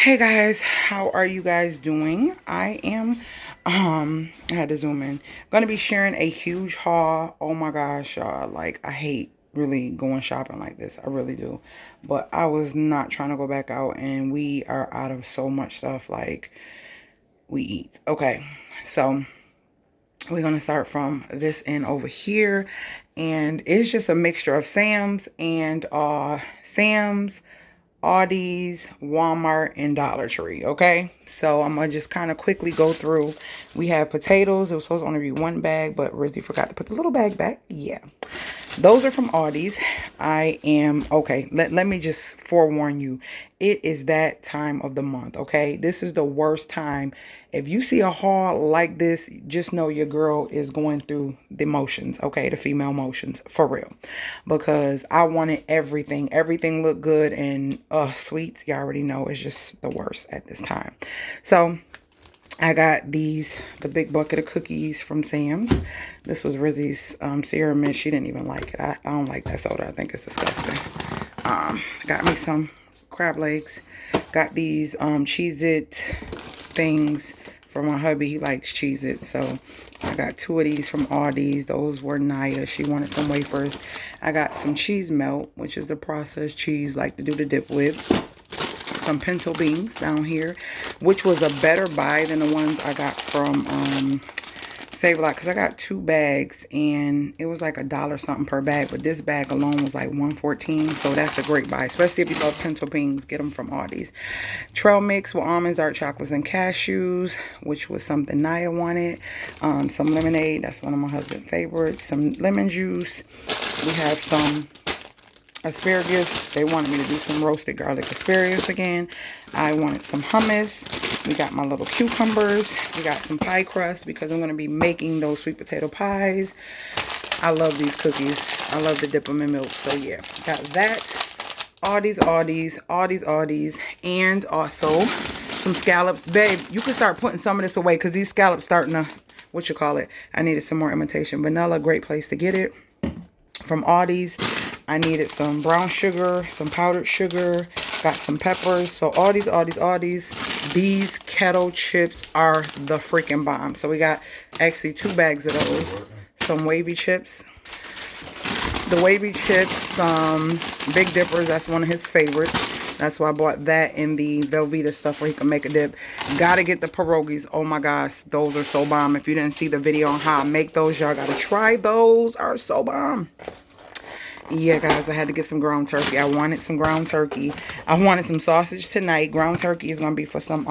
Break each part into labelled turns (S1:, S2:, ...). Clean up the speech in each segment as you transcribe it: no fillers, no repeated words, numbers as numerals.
S1: Hey guys, how are you guys doing? I am I had to zoom in. Gonna be sharing a huge haul. Oh my gosh, y'all. Like, I hate really going shopping like this. I really do. But I was not trying to go back out, and we are out of so much stuff like we eat. Okay. So we're gonna start from this end over here, and it's just a mixture of Sam's and Sam's, Aldi's, Walmart, and Dollar Tree, okay? So I'm going to just kind of quickly go through. We have potatoes. It was supposed to only be one bag, but Rizzy forgot to put the little bag back. Yeah. Those are from Aldi's. Okay, let me just forewarn you. It is that time of the month, okay? This is the worst time. If you see a haul like this, just know your girl is going through the motions, okay? The female motions, for real. Because I wanted everything. Everything looked good, and sweets, you already know, it's just the worst at this time. So I got the big bucket of cookies from Sam's. This was Rizzy's Sierra Mint. She didn't even like it. I don't like that soda. I think it's disgusting. Got me some crab legs. Got these Cheez-It things for my hubby. He likes Cheez-It. So I got 2 of these from Aldi's. Those were Naya. She wanted some wafers. I got some cheese melt, which is the processed cheese like to do the dip with. Some pinto beans down here, which was a better buy than the ones I got from Save A Lot, because I got 2 bags and it was like $1 something per bag, but this bag alone was like $1.14. So that's a great buy, especially if you love pinto beans. Get them from Aldi's. Trail mix with almonds, dark chocolates, and cashews, which was something Naya wanted. Some lemonade, that's one of my husband's favorites. Some lemon juice. We have some asparagus. They wanted me to do some roasted garlic asparagus again. I wanted some hummus. We got my little cucumbers. We got some pie crust because I'm going to be making those sweet potato pies. I love these cookies. I love to dip them in milk. So yeah, got that. Aldi's, and also some scallops. Babe, you can start putting some of this away because these scallops starting to, what you call it? I needed some more imitation vanilla. Great place to get it. From Aldi's, I needed some brown sugar, some powdered sugar, got some peppers. So Aldi's. These kettle chips are the freaking bomb. So we got actually 2 bags of those. Some wavy chips. The wavy chips, Big Dippers, that's one of his favorites. That's why I bought that in the Velveeta stuff where he can make a dip. Gotta get the pierogies. Oh my gosh, those are so bomb. If you didn't see the video on how I make those, y'all gotta try those. Are so bomb. Yeah, guys, I had to get some ground turkey. I wanted some ground turkey. I wanted some sausage tonight. Ground turkey is gonna be for some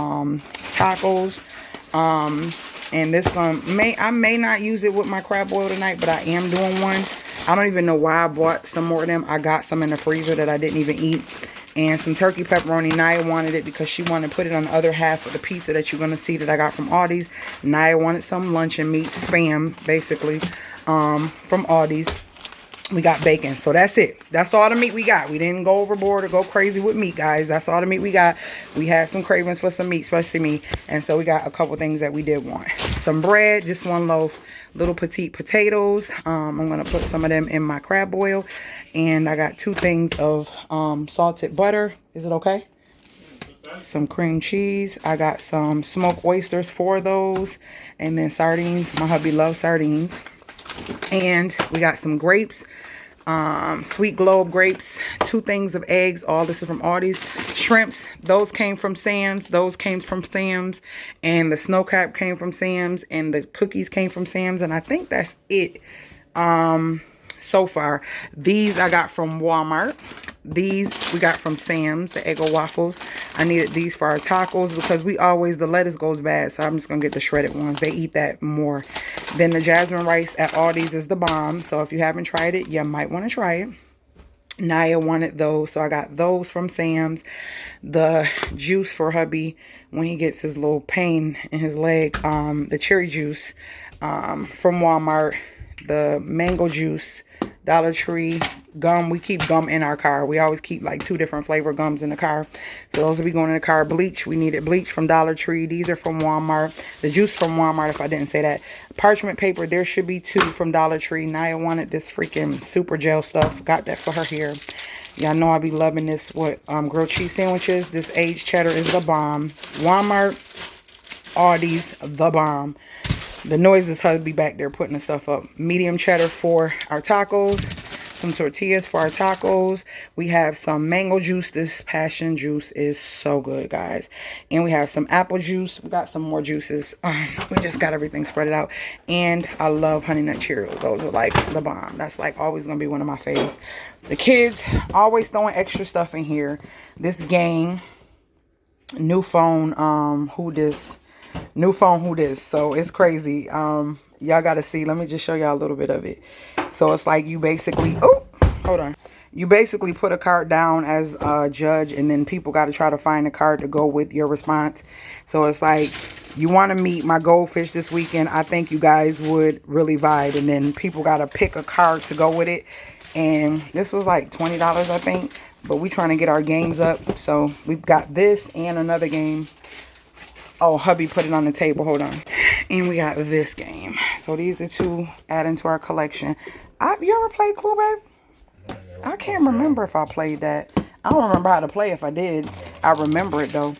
S1: tacos. And this one I may not use it with my crab boil tonight, but I am doing one. I don't even know why I bought some more of them. I got some in the freezer that I didn't even eat. And some turkey pepperoni. Naya wanted it because she wanted to put it on the other half of the pizza that you're going to see that I got from Aldi's. Naya wanted some luncheon meat, spam, basically, from Aldi's. We got bacon. So that's it. That's all the meat we got. We didn't go overboard or go crazy with meat, guys. That's all the meat we got. We had some cravings for some meat, especially me. And so we got a couple things that we did want. Some bread, just 1 loaf. Little petite potatoes. I'm going to put some of them in my crab boil. And I got 2 things of salted butter. Is it okay? Some cream cheese. I got some smoked oysters for those. And then sardines. My hubby loves sardines. And we got some grapes, Sweet Globe grapes, 2 things of eggs. All this is from Aldi's. Shrimps, those came from Sam's. And the snow crab came from Sam's. And the cookies came from Sam's. And I think that's it so far. These I got from Walmart. These we got from Sam's, the Eggo waffles. I needed these for our tacos because the lettuce goes bad. So I'm just going to get the shredded ones. They eat that more. Then the jasmine rice at Aldi's is the bomb. So if you haven't tried it, you might want to try it. Naya wanted those. So I got those from Sam's. The juice for hubby when he gets his little pain in his leg. The cherry juice from Walmart. The mango juice. Dollar Tree. Gum. We keep gum in our car. We always keep like 2 different flavor gums in the car. So those will be going in the car. Bleach. We needed bleach from Dollar Tree. These are from Walmart. The juice from Walmart, if I didn't say that. Parchment paper. There should be 2 from Dollar Tree. Naya wanted this freaking super gel stuff. Got that for her hair. Y'all know I be loving this with grilled cheese sandwiches. This aged cheddar is the bomb. Walmart, Aldi's, the bomb. The noises hubby back there putting the stuff up. Medium cheddar for our tacos. Some tortillas for our tacos. We have some mango juice. This passion juice is so good, guys. And we have some apple juice. We got some more juices. We just got everything spread out. And I love Honey Nut Cheerios. Those are like the bomb. That's like always going to be one of my faves. The kids always throwing extra stuff in here. This game, new phone, who this? New phone, who this? So it's crazy. Y'all got to see. Let me just show y'all a little bit of it. So it's like you basically, oh, hold on. You basically put a card down as a judge, and then people got to try to find a card to go with your response. So it's like, you want to meet my goldfish this weekend. I think you guys would really vibe. And then people got to pick a card to go with it. And this was like $20, I think. But we trying to get our games up. So we've got this and another game. Oh, hubby put it on the table. Hold on. And we got this game. So these are two adding to our collection. You ever played Clue, babe? I can't remember if I played that. I don't remember how to play if I did. I remember it, though.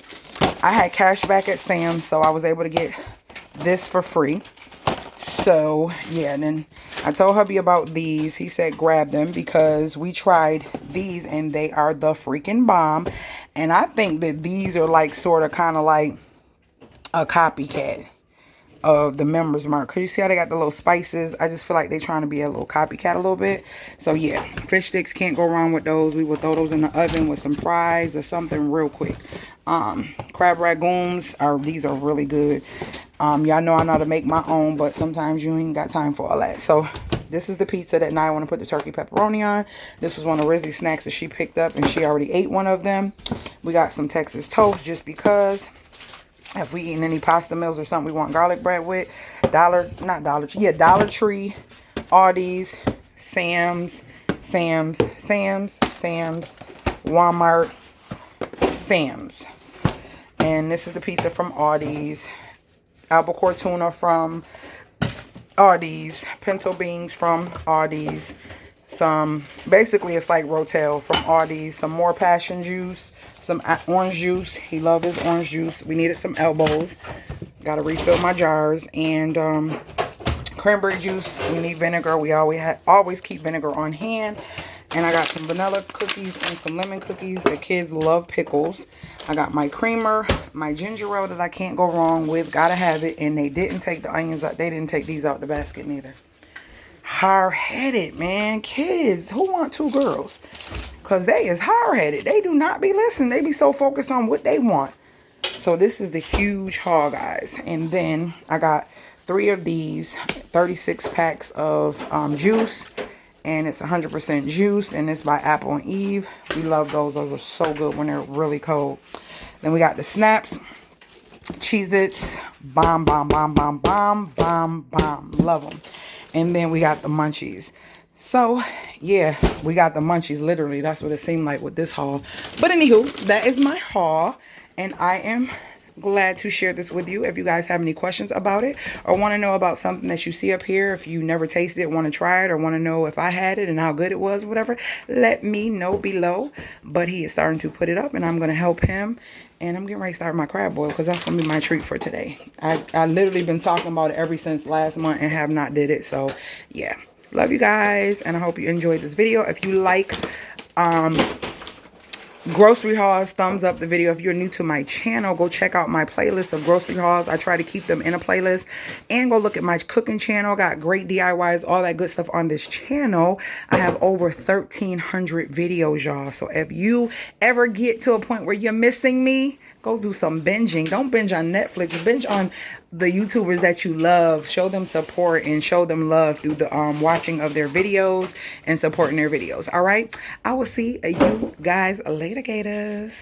S1: I had cash back at Sam's, so I was able to get this for free. So, yeah. And then I told hubby about these. He said grab them because we tried these, and they are the freaking bomb. And I think that these are like sort of kind of like a copycat of the Members Mark. Because you see how they got the little spices? I just feel like they're trying to be a little copycat a little bit. So yeah, fish sticks, can't go wrong with those. We will throw those in the oven with some fries or something real quick. Crab ragoons these are really good. Y'all know I know how to make my own, but sometimes you ain't got time for all that. So this is the pizza that Nia want to put the turkey pepperoni on. This was one of RIZZY'S snacks that she picked up, and she already ate one of them. We got some Texas toast just because. If we eating any pasta meals or something we want garlic bread with, Dollar Tree, Aldi's, Sam's, Walmart, Sam's. And this is the pizza from Aldi's, albacore tuna from Aldi's, pinto beans from Aldi's, basically it's like Rotel from Aldi's, some more passion juice, some orange juice. He loved his orange juice. We needed some elbows. Got to refill my jars. And cranberry juice. We need vinegar. We always keep vinegar on hand. And I got some vanilla cookies and some lemon cookies. The kids love pickles. I got my creamer, my ginger ale that I can't go wrong with. Gotta have it. And they didn't take the onions out. They didn't take these out the basket neither. Hard-headed, man. Kids, who want two girls? Because they is hard-headed. They do not be listening. They be so focused on what they want. So this is the huge haul, guys. And then I got 3 of these 36 packs of juice. And it's 100% juice. And it's by Apple and Eve. We love those. Those are so good when they're really cold. Then we got the snaps. Cheez-Its. Bomb, bomb, bomb, bomb, bomb, bomb, bomb. Love them. And then we got the munchies. So, yeah, we got the munchies. Literally, that's what it seemed like with this haul. But anywho, that is my haul. And I am glad to share this with you. If you guys have any questions about it or want to know about something that you see up here, if you never tasted it, want to try it, or want to know if I had it and how good it was, whatever, let me know below. But he is starting to put it up, and I'm going to help him. And I'm getting ready to start my crab boil because that's going to be my treat for today. I literally been talking about it ever since last month and have not did it. So, yeah. Love you guys. And I hope you enjoyed this video. If you like grocery hauls, thumbs up the video. If you're new to my channel, go check out my playlist of grocery hauls. I try to keep them in a playlist. And go look at my cooking channel. Got great DIYs, all that good stuff on this channel. I have over 1,300 videos, y'all. So if you ever get to a point where you're missing me, go do some binging. Don't binge on Netflix. Binge on the YouTubers that you love. Show them support and show them love through the watching of their videos and supporting their videos. All right? I will see you guys later, gators.